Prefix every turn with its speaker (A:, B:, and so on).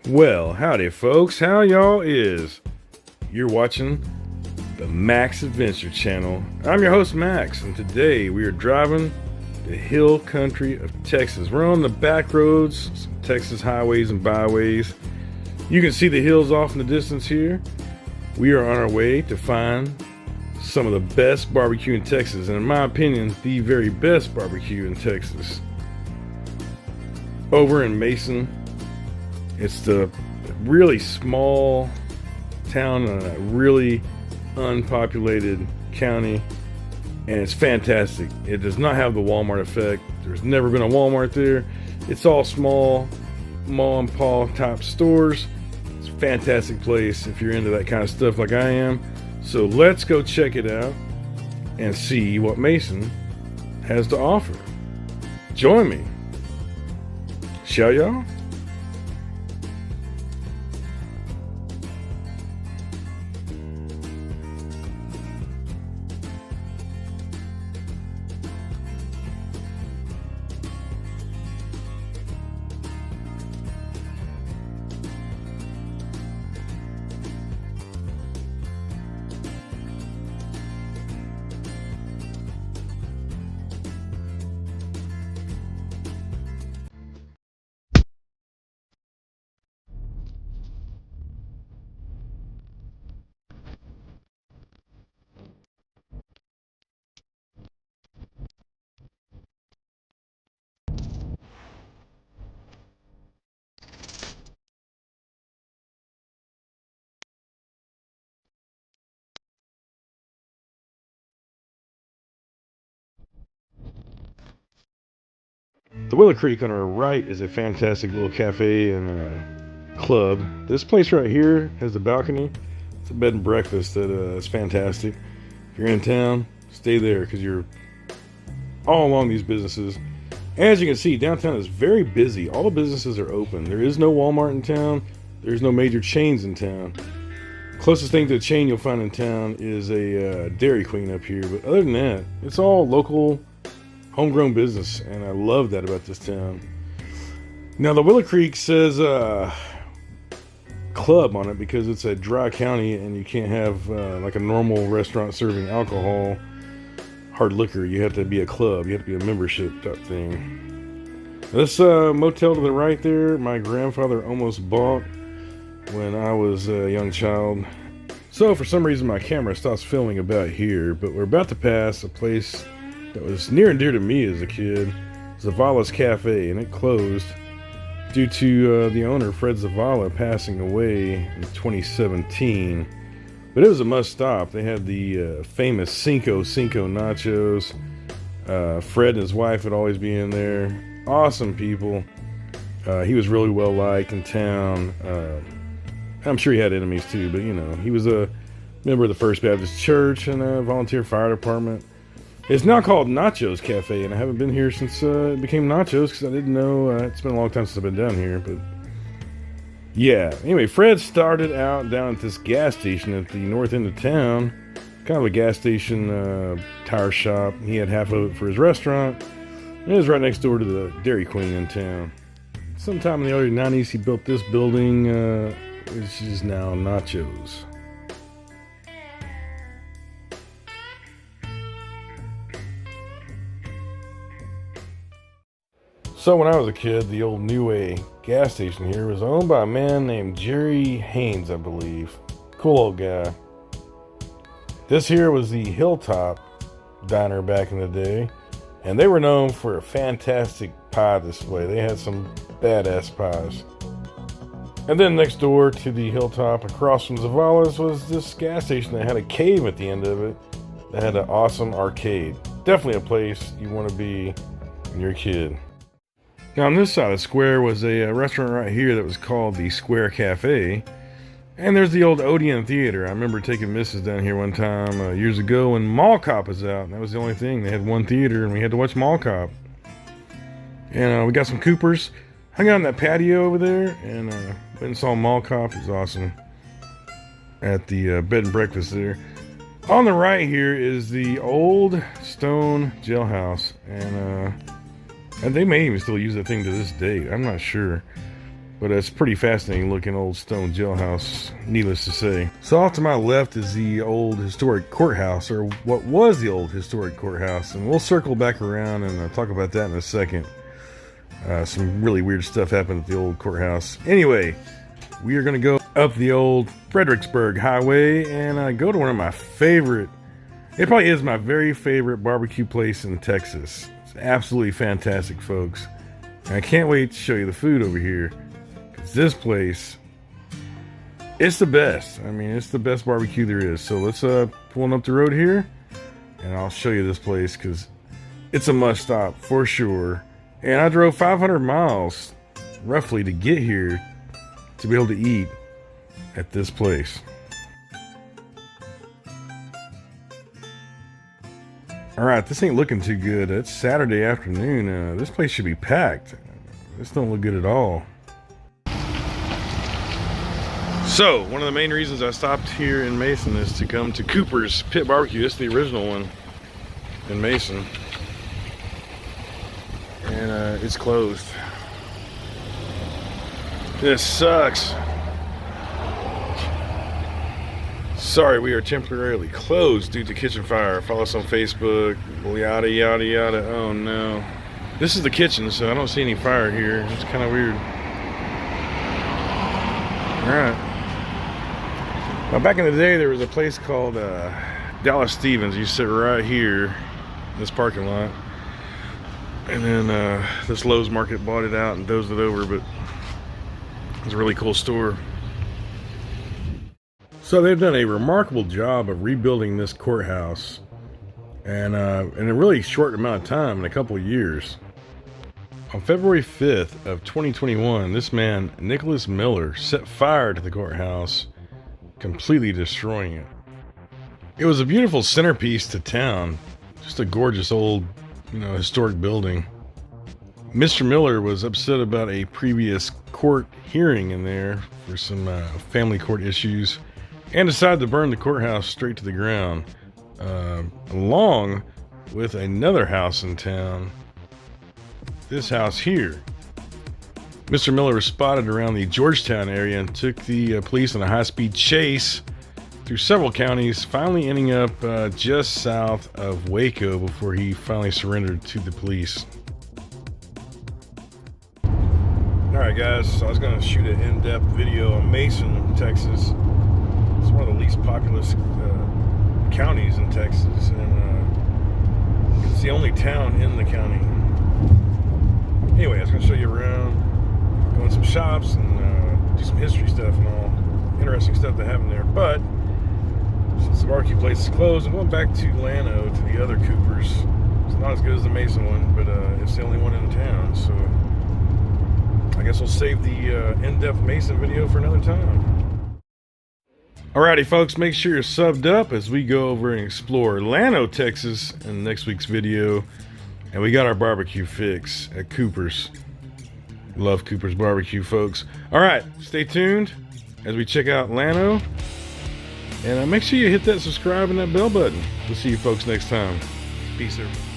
A: Well, howdy folks, how y'all is? You're watching the Max Adventure Channel. I'm your host Max, and today we are driving the hill country of Texas. We're on the back roads, some Texas highways and byways. You can see the hills off in the distance here. We are on our way to find some of the best barbecue in Texas, and in my opinion, the very best barbecue in Texas. Over in Mason, it's the really small town in a really unpopulated county, and it's fantastic. It does not have the Walmart effect. There's never been a Walmart there. It's all small mom and pop type stores. It's a fantastic place if you're into that kind of stuff like I am. So let's go check it out and see what Mason has to offer. Join me. Shall y'all? The Willow Creek on our right is a fantastic little cafe and club. This place right here has a balcony. It's a bed and breakfast that is fantastic. If you're in town, stay there because you're all along these businesses. As you can see, downtown is very busy. All the businesses are open. There is no Walmart in town. There's no major chains in town. Closest thing to a chain you'll find in town is a Dairy Queen up here. But other than that, it's all local, homegrown business, and I love that about this town. Now, the Willow Creek says club on it because it's a dry county and you can't have like a normal restaurant serving alcohol, hard liquor. You have to be a club. You have to be a membership type thing. This motel to the right there, my grandfather almost bought when I was a young child. So for some reason my camera stops filming about here, but we're about to pass a place that was near and dear to me as a kid, Zavala's Cafe, and it closed due to the owner, Fred Zavala, passing away in 2017. But it was a must stop. They had the famous Cinco nachos. Fred and his wife would always be in there. Awesome people. He was really well liked in town. I'm sure he had enemies too, but you know, he was a member of the First Baptist Church and a volunteer fire department. It's now called Nachos Cafe, and I haven't been here since it became Nachos because I didn't know. It's been a long time since I've been down here, but yeah. Anyway, Fred started out down at this gas station at the north end of town, kind of a gas station tire shop. He had half of it for his restaurant, and it was right next door to the Dairy Queen in town. Sometime in the early 90s, he built this building, which is now Nachos. So when I was a kid, the old New Way gas station here was owned by a man named Jerry Haynes, I believe. Cool old guy. This here was the Hilltop Diner back in the day, and they were known for a fantastic pie display. They had some badass pies. And then next door to the Hilltop, across from Zavala's, was this gas station that had a cave at the end of it that had an awesome arcade. Definitely a place you want to be when you're a kid. Now on this side of the square was a restaurant right here that was called the Square Cafe. And there's the old Odeon Theater. I remember taking Mrs. down here one time years ago when Mall Cop was out. And that was the only thing. They had one theater and we had to watch Mall Cop. And we got some Coopers. Hung out on that patio over there and went and saw Mall Cop. It was awesome. At the bed and breakfast there. On the right here is the old stone jailhouse. And they may even still use that thing to this day. I'm not sure. But it's pretty fascinating looking old stone jailhouse, needless to say. So off to my left is the old historic courthouse, or what was the old historic courthouse. And we'll circle back around and talk about that in a second. Some really weird stuff happened at the old courthouse. Anyway, we are going to go up the old Fredericksburg Highway and go to one of my favorite, it probably is my very favorite barbecue place in Texas. It's absolutely fantastic, folks. And I can't wait to show you the food over here. This place, it's the best. I mean, it's the best barbecue there is. So let's pull on up the road here, and I'll show you this place because it's a must stop for sure. And I drove 500 miles roughly to get here to be able to eat at this place. All right, this ain't looking too good. It's Saturday afternoon. This place should be packed. This don't look good at all. So, one of the main reasons I stopped here in Mason is to come to Cooper's Pit Barbecue. It's the original one in Mason. And it's closed. This sucks. Sorry, we are temporarily closed due to kitchen fire. Follow us on Facebook. Yada, yada, yada. Oh no. This is the kitchen, so I don't see any fire here. It's kind of weird. Alright. Now, back in the day, there was a place called Dallas Stevens. You sit right here in this parking lot. And then this Lowe's Market bought it out and dozed it over, but it's a really cool store. So they've done a remarkable job of rebuilding this courthouse. And in a really short amount of time, in a couple of years. On February 5th of 2021, this man, Nicholas Miller, set fire to the courthouse, completely destroying it. It was a beautiful centerpiece to town, just a gorgeous old, historic building. Mr. Miller was upset about a previous court hearing in there for some family court issues and decided to burn the courthouse straight to the ground, along with another house in town, this house here. Mr. Miller was spotted around the Georgetown area and took the police on a high-speed chase through several counties, finally ending up just south of Waco before he finally surrendered to the police. Alright guys, so I was going to shoot an in-depth video on Mason, Texas. It's one of the least populous counties in Texas, and it's the only town in the county. Anyway, I was going to show you around. Go in some shops and do some history stuff and all interesting stuff that happened there. But since the barbecue place is closed, I'm going back to Llano to the other Coopers. It's not as good as the Mason one, but it's the only one in town. So I guess we'll save the in-depth Mason video for another time. Alrighty, folks, make sure you're subbed up as we go over and explore Llano, Texas in next week's video. And we got our barbecue fix at Cooper's. Love Cooper's barbecue, folks. All right, stay tuned as we check out Llano, and make sure you hit that subscribe and that bell button. We'll see you folks next time. Peace, everybody.